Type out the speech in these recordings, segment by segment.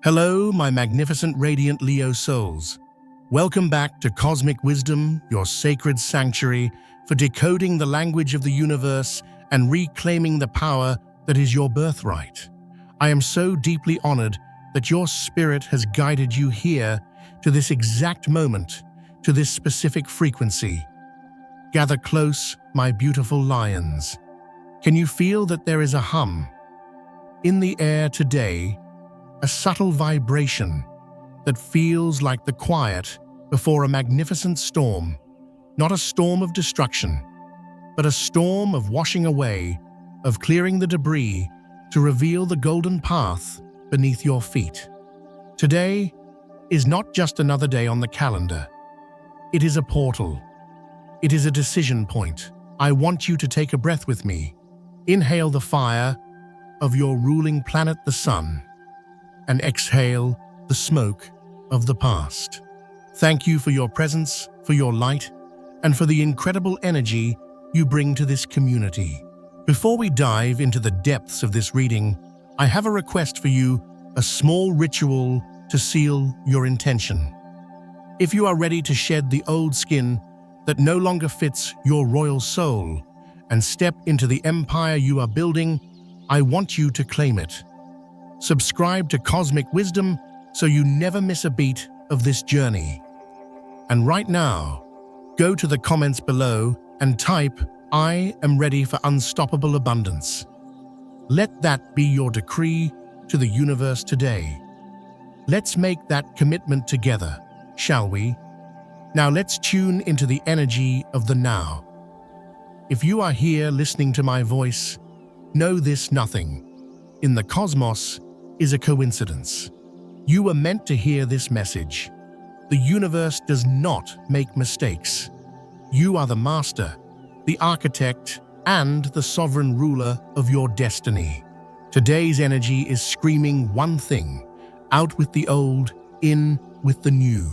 Hello, my magnificent radiant Leo souls. Welcome back to Cosmic Wisdom, your sacred sanctuary for decoding the language of the universe and reclaiming the power that is your birthright. I am so deeply honored that your spirit has guided you here to this exact moment, to this specific frequency. Gather close, my beautiful lions. Can you feel that there is a hum in the air today? A subtle vibration that feels like the quiet before a magnificent storm, not a storm of destruction, but a storm of washing away, of clearing the debris to reveal the golden path beneath your feet. Today is not just another day on the calendar. It is a portal. It is a decision point. I want you to take a breath with me. Inhale the fire of your ruling planet, the sun, and exhale the smoke of the past. Thank you for your presence, for your light, and for the incredible energy you bring to this community. Before we dive into the depths of this reading, I have a request for you, a small ritual to seal your intention. If you are ready to shed the old skin that no longer fits your royal soul and step into the empire you are building, I want you to claim it. Subscribe to Cosmic Wisdom so you never miss a beat of this journey. And right now, go to the comments below and type, "I am ready for unstoppable abundance." Let that be your decree to the universe today. Let's make that commitment together, shall we? Now let's tune into the energy of the now. If you are here listening to my voice, know this: nothing in the cosmos is a coincidence. You were meant to hear this message. The universe does not make mistakes. You are the master, the architect, and the sovereign ruler of your destiny. Today's energy is screaming one thing: out with the old, in with the new.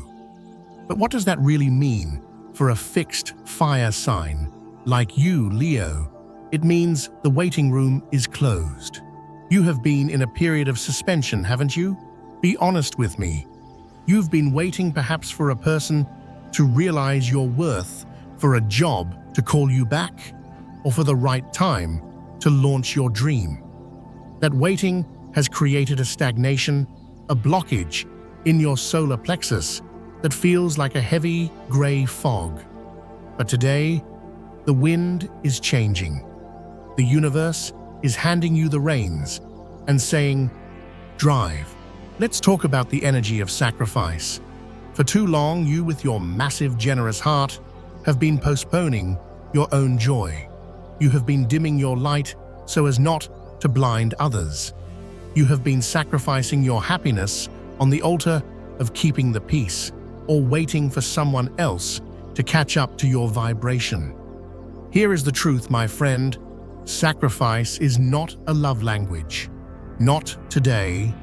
But what does that really mean for a fixed fire sign like you, Leo? It means the waiting room is closed. You have been in a period of suspension, haven't you? Be honest with me. You've been waiting perhaps for a person to realize your worth, for a job to call you back, or for the right time to launch your dream. That waiting has created a stagnation, a blockage in your solar plexus that feels like a heavy gray fog. But today, the wind is changing. The universe is handing you the reins and saying, "Drive." Let's talk about the energy of sacrifice. For too long, you, with your massive, generous heart, have been postponing your own joy. You have been dimming your light so as not to blind others. You have been sacrificing your happiness on the altar of keeping the peace, or waiting for someone else to catch up to your vibration. Here is the truth, my friend. Sacrifice is not a love language. Not today.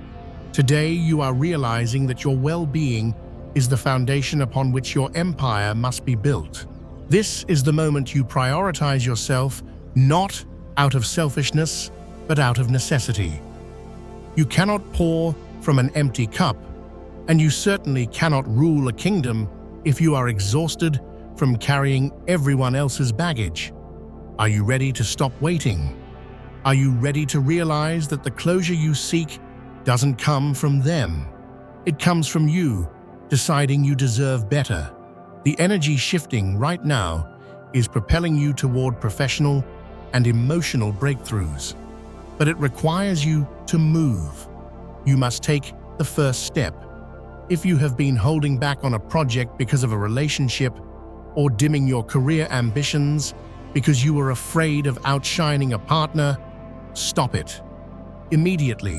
Today you are realizing that your well-being is the foundation upon which your empire must be built. This is the moment you prioritize yourself, not out of selfishness, but out of necessity. You cannot pour from an empty cup, and you certainly cannot rule a kingdom if you are exhausted from carrying everyone else's baggage. Are you ready to stop waiting? Are you ready to realize that the closure you seek doesn't come from them? It comes from you, deciding you deserve better. The energy shifting right now is propelling you toward professional and emotional breakthroughs. But it requires you to move. You must take the first step. If you have been holding back on a project because of a relationship, or dimming your career ambitions because you were afraid of outshining a partner, stop it immediately.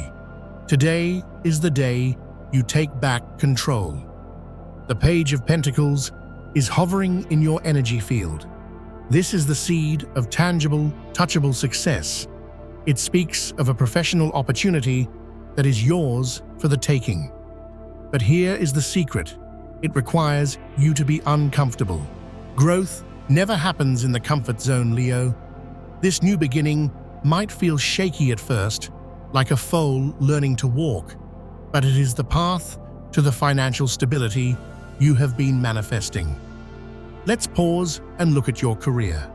Today is the day you take back control. The Page of Pentacles is hovering in your energy field. This is the seed of tangible, touchable success. It speaks of a professional opportunity that is yours for the taking. But here is the secret. It requires you to be uncomfortable. Growth never happens in the comfort zone, Leo. This new beginning might feel shaky at first, like a foal learning to walk. but it is the path to the financial stability you have been manifesting. Let's pause and look at your career.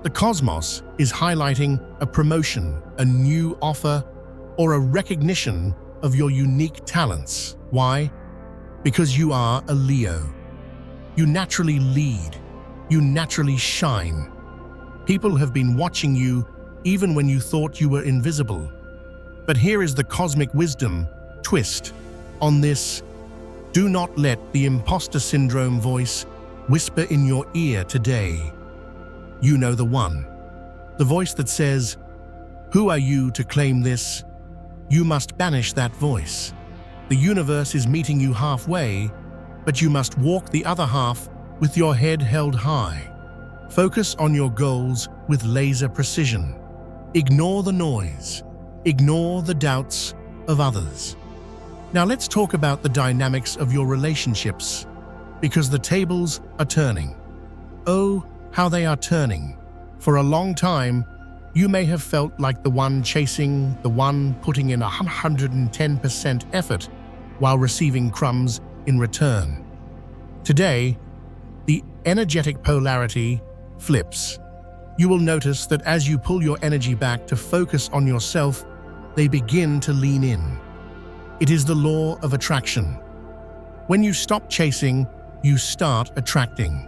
The cosmos is highlighting a promotion, a new offer, or a recognition of your unique talents. Why? Because you are a Leo. You naturally lead. You naturally shine. People have been watching you even when you thought you were invisible. But here is the cosmic wisdom twist on this. Do not let the imposter syndrome voice whisper in your ear today. You know the one. The voice that says, "Who are you to claim this?" You must banish that voice. The universe is meeting you halfway, but you must walk the other half with your head held high. Focus on your goals with laser precision. Ignore the noise. Ignore the doubts of others. Now let's talk about the dynamics of your relationships, because the tables are turning. Oh, how they are turning. For a long time, you may have felt like the one chasing, the one putting in 110% effort while receiving crumbs in return. Today, the energetic polarity flips. You will notice that as you pull your energy back to focus on yourself, they begin to lean in. It is the law of attraction. When you stop chasing, you start attracting.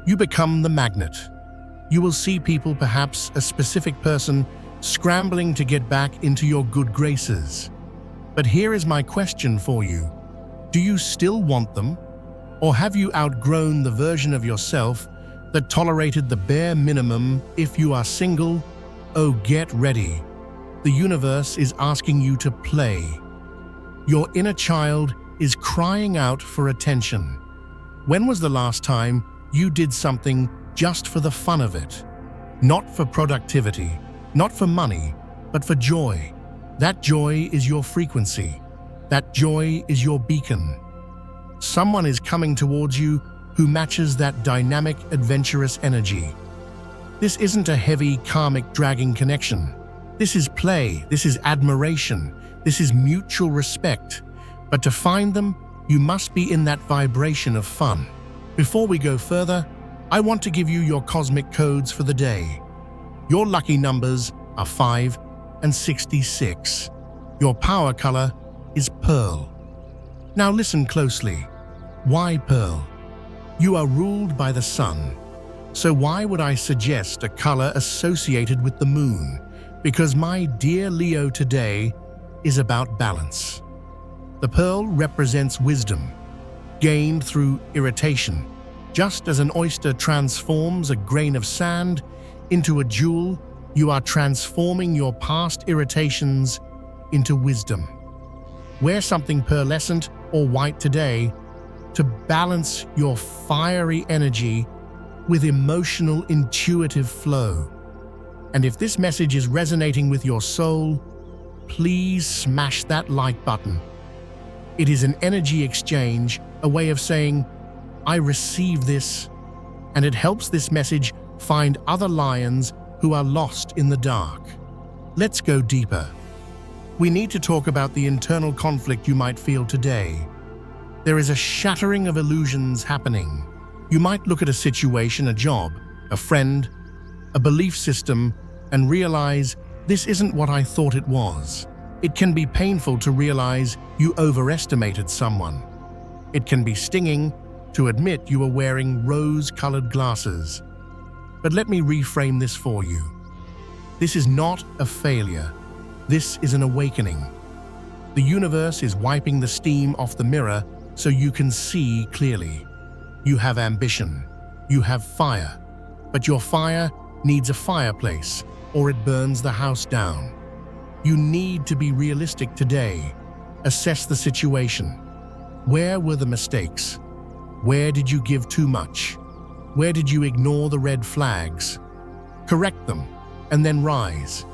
You become the magnet. You will see people, perhaps a specific person, scrambling to get back into your good graces. But here is my question for you. Do you still want them? Or have you outgrown the version of yourself that tolerated the bare minimum? If you are single, oh, get ready. The universe is asking you to play. Your inner child is crying out for attention. When was the last time you did something just for the fun of it? Not for productivity, not for money, but for joy. That joy is your frequency. That joy is your beacon. Someone is coming towards you who matches that dynamic, adventurous energy. This isn't a heavy, karmic, dragging connection. This is play, this is admiration, this is mutual respect. But to find them, you must be in that vibration of fun. Before we go further, I want to give you your cosmic codes for the day. Your lucky numbers are 5 and 66. Your power color is pearl. Now listen closely. Why pearl? You are ruled by the sun. So why would I suggest a color associated with the moon? Because my dear Leo, today is about balance. The pearl represents wisdom, gained through irritation. Just as an oyster transforms a grain of sand into a jewel, you are transforming your past irritations into wisdom. Wear something pearlescent or white today to balance your fiery energy with emotional, intuitive flow. And if this message is resonating with your soul, please smash that like button. It is an energy exchange, a way of saying, I receive this, and it helps this message find other lions who are lost in the dark. Let's go deeper. We need to talk about the internal conflict you might feel today. There is a shattering of illusions happening. You might look at a situation, a job, a friend, a belief system, and realize this isn't what I thought it was. It can be painful to realize you overestimated someone. It can be stinging to admit you are wearing rose-colored glasses. But let me reframe this for you. This is not a failure. This is an awakening. The universe is wiping the steam off the mirror so you can see clearly. You have ambition. You have fire. But your fire needs a fireplace, or it burns the house down. You need to be realistic today. Assess the situation. Where were the mistakes? Where did you give too much? Where did you ignore the red flags? Correct them, and then rise.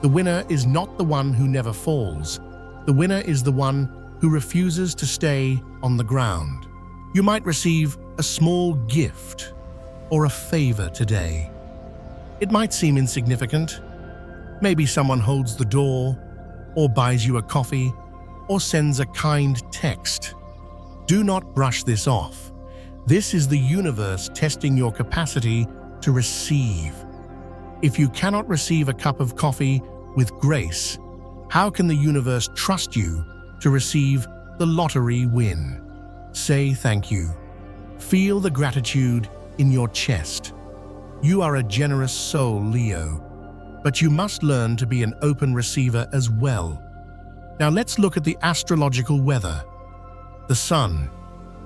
The winner is not the one who never falls. The winner is the one who refuses to stay on the ground. You might receive a small gift or a favor today. It might seem insignificant. Maybe someone holds the door or buys you a coffee, or sends a kind text. Do not brush this off. This is the universe testing your capacity to receive. If you cannot receive a cup of coffee with grace, how can the universe trust you to receive the lottery win? Say thank you. Feel the gratitude in your chest. You are a generous soul, Leo, but you must learn to be an open receiver as well. Now let's look at the astrological weather. The sun,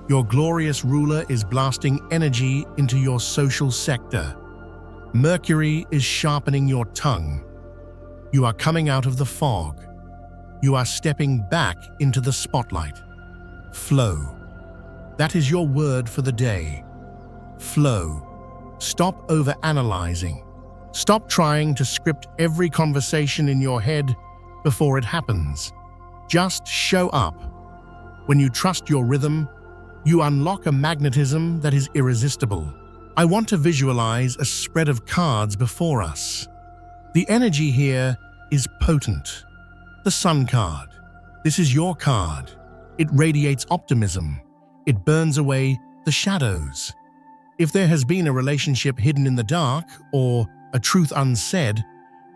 your glorious ruler, is blasting energy into your social sector. Mercury is sharpening your tongue. You are coming out of the fog. You are stepping back into the spotlight. Flow. That is your word for the day. Flow. Stop overanalyzing. Stop trying to script every conversation in your head before it happens. Just show up. When you trust your rhythm, you unlock a magnetism that is irresistible. I want to visualize a spread of cards before us. The energy here is potent. The Sun card. This is your card. It radiates optimism. It burns away the shadows. If there has been a relationship hidden in the dark or a truth unsaid,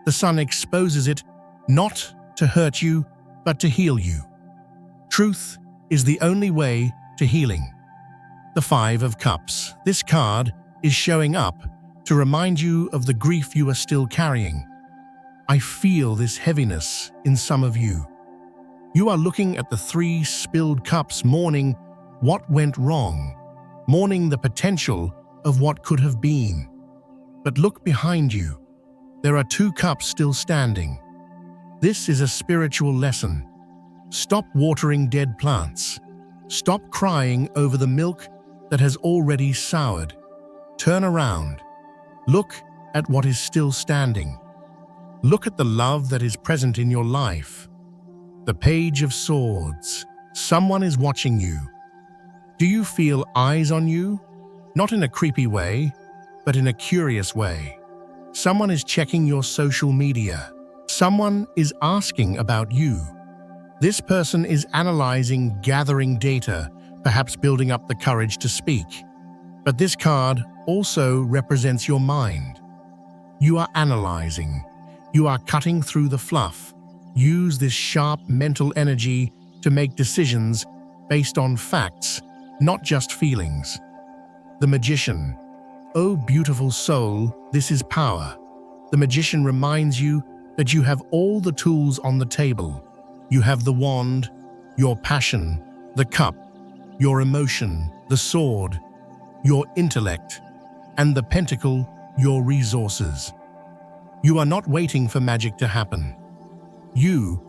the sun exposes it not to hurt you, but to heal you. Truth is the only way to healing. The Five of Cups. This card is showing up to remind you of the grief you are still carrying. I feel this heaviness in some of you. You are looking at the three spilled cups, mourning what went wrong, mourning the potential of what could have been. But look behind you. There are two cups still standing. This is a spiritual lesson. Stop watering dead plants. Stop crying over the milk that has already soured. Turn around. Look at what is still standing. Look at the love that is present in your life. The Page of Swords. Someone is watching you. Do you feel eyes on you? Not in a creepy way, but in a curious way. Someone is checking your social media. Someone is asking about you. This person is analyzing, gathering data, perhaps building up the courage to speak. But this card also represents your mind. You are analyzing. You are cutting through the fluff. Use this sharp mental energy to make decisions based on facts, not just feelings. The Magician. Oh, beautiful soul, this is power. The Magician reminds you that you have all the tools on the table. You have the wand, your passion, the cup, your emotion, the sword, your intellect, and the pentacle, your resources. You are not waiting for magic to happen. You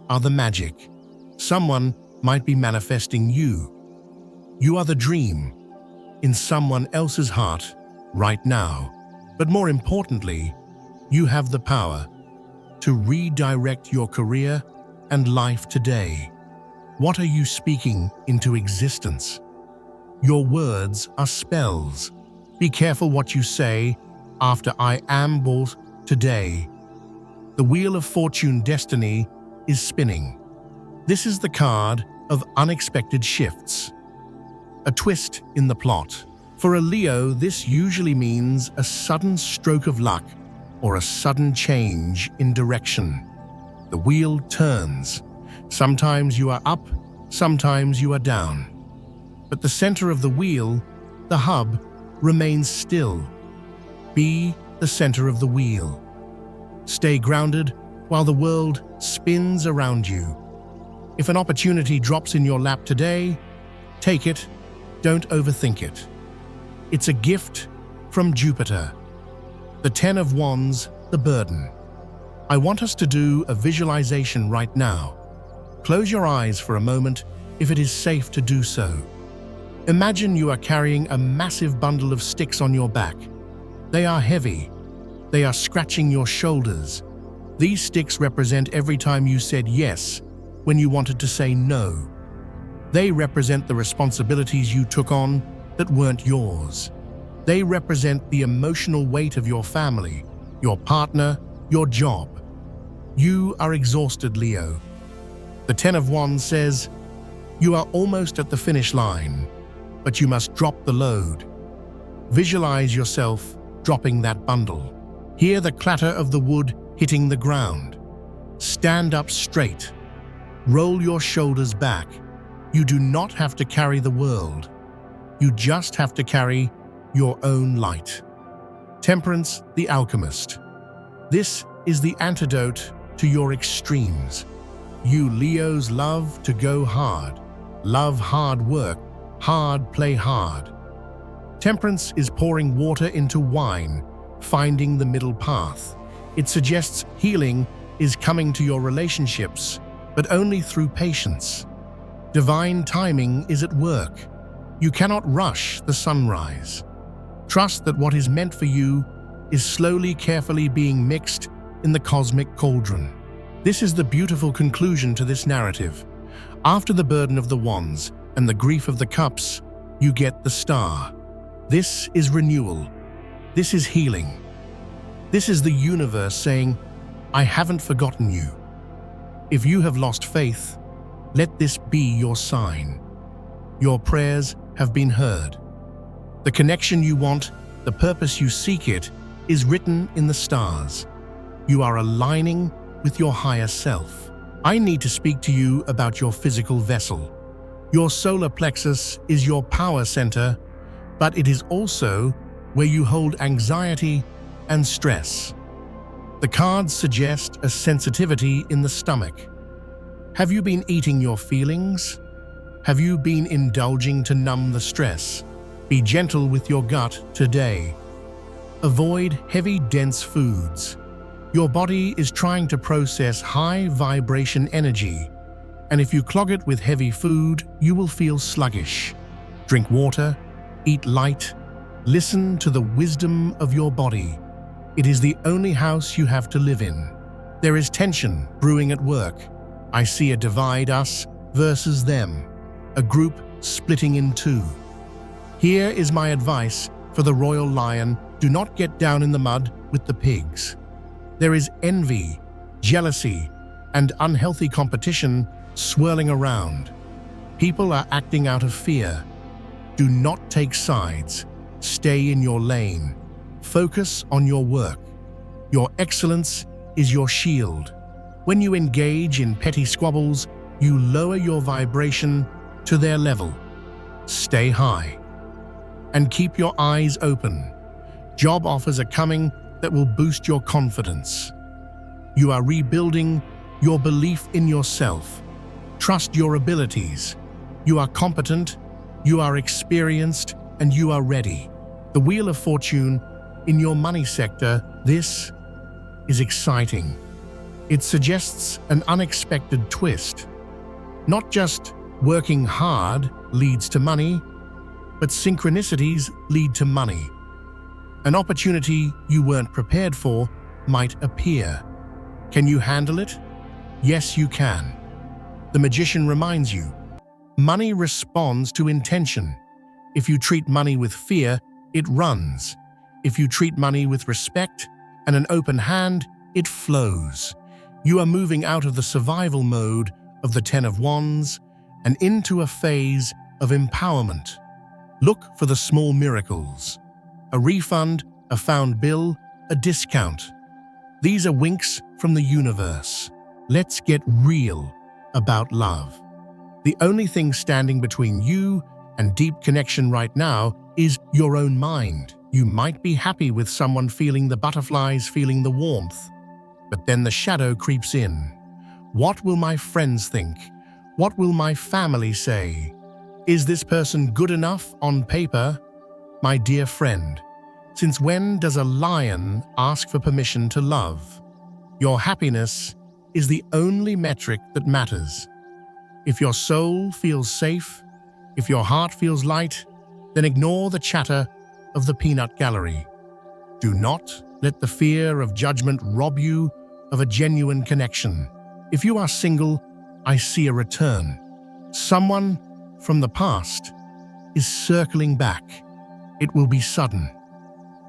are the magic. Someone might be manifesting you. You are the dream in someone else's heart right now. But more importantly, you have the power to redirect your career and life today. What are you speaking into existence? Your words are spells. Be careful what you say after I am bought today. The Wheel of Fortune destiny is spinning. This is the card of unexpected shifts. A twist in the plot. For a Leo, this usually means a sudden stroke of luck or a sudden change in direction. The wheel turns. Sometimes you are up, sometimes you are down. But the center of the wheel, the hub, remains still. Be the center of the wheel. Stay grounded while the world spins around you. If an opportunity drops in your lap today, take it, don't overthink it. It's a gift from Jupiter. The Ten of Wands, the burden. I want us to do a visualization right now. Close your eyes for a moment if it is safe to do so. Imagine you are carrying a massive bundle of sticks on your back. They are heavy. They are scratching your shoulders. These sticks represent every time you said yes when you wanted to say no. They represent the responsibilities you took on that weren't yours. They represent the emotional weight of your family, your partner, your job. You are exhausted, Leo. The Ten of Wands says, you are almost at the finish line, but you must drop the load. Visualize yourself dropping that bundle. Hear the clatter of the wood hitting the ground. Stand up straight. Roll your shoulders back. You do not have to carry the world. You just have to carry your own light. Temperance, the alchemist. This is the antidote to your extremes. You Leos love to go hard. Love hard work. Hard play hard. Temperance is pouring water into wine, finding the middle path. It suggests healing is coming to your relationships, but only through patience. Divine timing is at work. You cannot rush the sunrise. Trust that what is meant for you is slowly, carefully being mixed in the cosmic cauldron. This is the beautiful conclusion to this narrative. After the burden of the wands and the grief of the cups, you get the star. This is renewal. This is healing. This is the universe saying, I haven't forgotten you. If you have lost faith, let this be your sign. Your prayers have been heard. The connection you want, the purpose you seek it, is written in the stars. You are aligning with your higher self. I need to speak to you about your physical vessel. Your solar plexus is your power center, but it is also where you hold anxiety and stress. The cards suggest a sensitivity in the stomach. Have you been eating your feelings? Have you been indulging to numb the stress? Be gentle with your gut today. Avoid heavy, dense foods. Your body is trying to process high vibration energy, and if you clog it with heavy food, you will feel sluggish. Drink water, eat light, listen to the wisdom of your body. It is the only house you have to live in. There is tension brewing at work. I see a divide, us versus them, a group splitting in two. Here is my advice for the royal lion: do not get down in the mud with the pigs. There is envy, jealousy, and unhealthy competition swirling around. People are acting out of fear. Do not take sides. Stay in your lane. Focus on your work. Your excellence is your shield. When you engage in petty squabbles, you lower your vibration to their level. Stay high. And keep your eyes open. Job offers are coming that will boost your confidence. You are rebuilding your belief in yourself. Trust your abilities. You are competent, you are experienced, and you are ready. The Wheel of Fortune in your money sector, this is exciting. It suggests an unexpected twist. Not just working hard leads to money, but synchronicities lead to money. An opportunity you weren't prepared for might appear. Can you handle it? Yes, you can. The magician reminds you, money responds to intention. If you treat money with fear, it runs. If you treat money with respect and an open hand, it flows. You are moving out of the survival mode of the Ten of Wands and into a phase of empowerment. Look for the small miracles. A refund, a found bill, a discount. These are winks from the universe. Let's get real about love. The only thing standing between you and deep connection right now is your own mind. You might be happy with someone, feeling the butterflies, feeling the warmth, but then the shadow creeps in. What will my friends think? What will my family say? Is this person good enough on paper? My dear friend, since when does a lion ask for permission to love? Your happiness is the only metric that matters. If your soul feels safe, if your heart feels light, then ignore the chatter of the peanut gallery. Do not let the fear of judgment rob you of a genuine connection. If you are single, I see a return. Someone from the past is circling back. It will be sudden.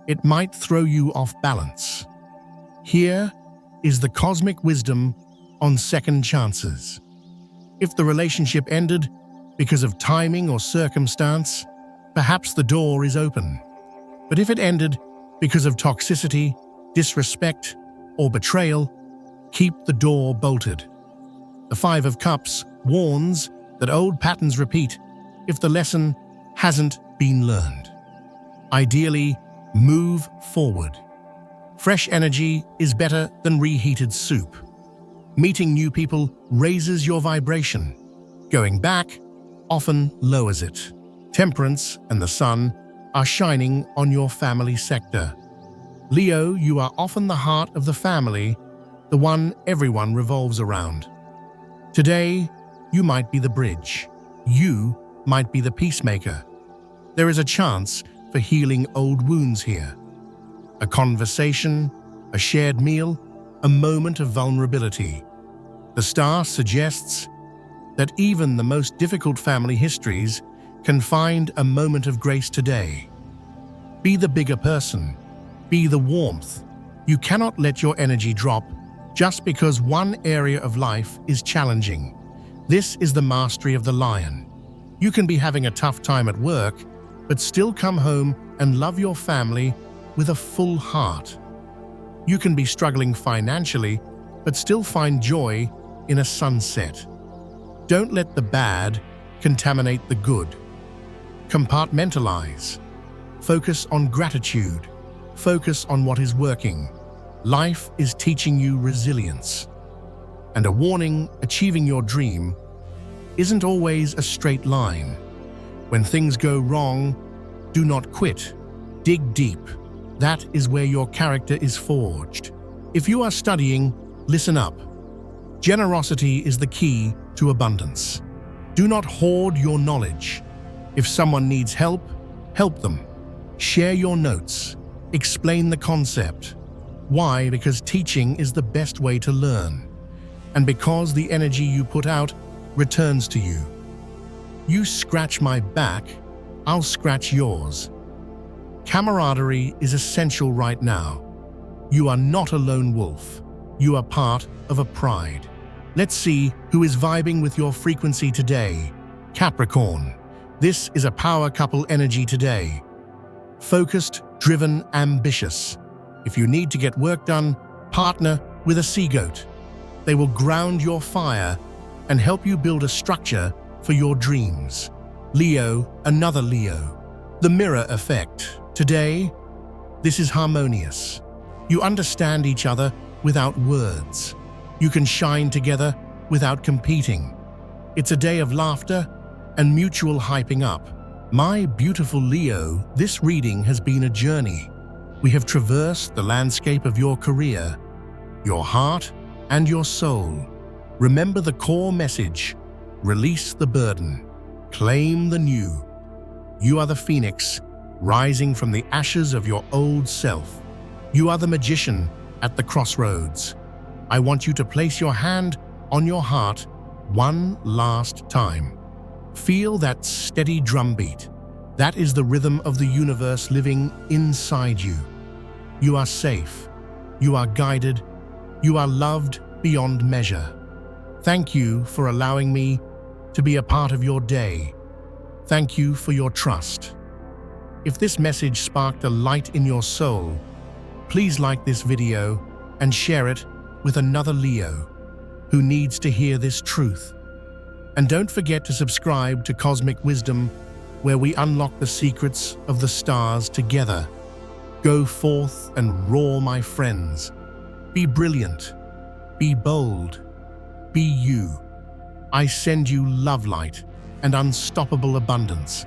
It might throw you off balance. Here is the cosmic wisdom on second chances. If the relationship ended because of timing or circumstance, perhaps the door is open. But if it ended because of toxicity, disrespect, or betrayal, keep the door bolted. The Five of Cups warns that old patterns repeat if the lesson hasn't been learned. Ideally, move forward. Fresh energy is better than reheated soup. Meeting new people raises your vibration. Going back often lowers it. Temperance and the sun are shining on your family sector. Leo, you are often the heart of the family, the one everyone revolves around. Today, you might be the bridge. You might be the peacemaker. There is a chance for healing old wounds here. A conversation, a shared meal, a moment of vulnerability. The star suggests that even the most difficult family histories can find a moment of grace today. Be the bigger person. Be the warmth. You cannot let your energy drop just because one area of life is challenging. This is the mastery of the lion. You can be having a tough time at work, but still come home and love your family with a full heart. You can be struggling financially, but still find joy in a sunset. Don't let the bad contaminate the good. Compartmentalize. Focus on gratitude. Focus on what is working. Life is teaching you resilience. And a warning, achieving your dream isn't always a straight line. When things go wrong, do not quit. Dig deep. That is where your character is forged. If you are studying, listen up. Generosity is the key to abundance. Do not hoard your knowledge. If someone needs help, help them. Share your notes. Explain the concept. Why? Because teaching is the best way to learn. And because the energy you put out returns to you. You scratch my back, I'll scratch yours. Camaraderie is essential right now. You are not a lone wolf. You are part of a pride. Let's see who is vibing with your frequency today. Capricorn. This is a power couple energy today. Focused, driven, ambitious. If you need to get work done, partner with a sea goat. They will ground your fire and help you build a structure for your dreams. Leo, another Leo. The mirror effect. Today, this is harmonious. You understand each other without words. You can shine together without competing. It's a day of laughter and mutual hyping up. My beautiful Leo, this reading has been a journey. We have traversed the landscape of your career, your heart, and your soul. Remember the core message. Release the burden. Claim the new. You are the phoenix, rising from the ashes of your old self. You are the magician at the crossroads. I want you to place your hand on your heart one last time. Feel that steady drumbeat. That is the rhythm of the universe living inside you. You are safe. You are guided. You are loved beyond measure. Thank you for allowing me to be a part of your day. Thank you for your trust. If this message sparked a light in your soul, please like this video and share it with another Leo who needs to hear this truth. And don't forget to subscribe to Cosmic Wisdom, where we unlock the secrets of the stars together. Go forth and roar, my friends. Be brilliant. Be bold. Be you. I send you love light and unstoppable abundance.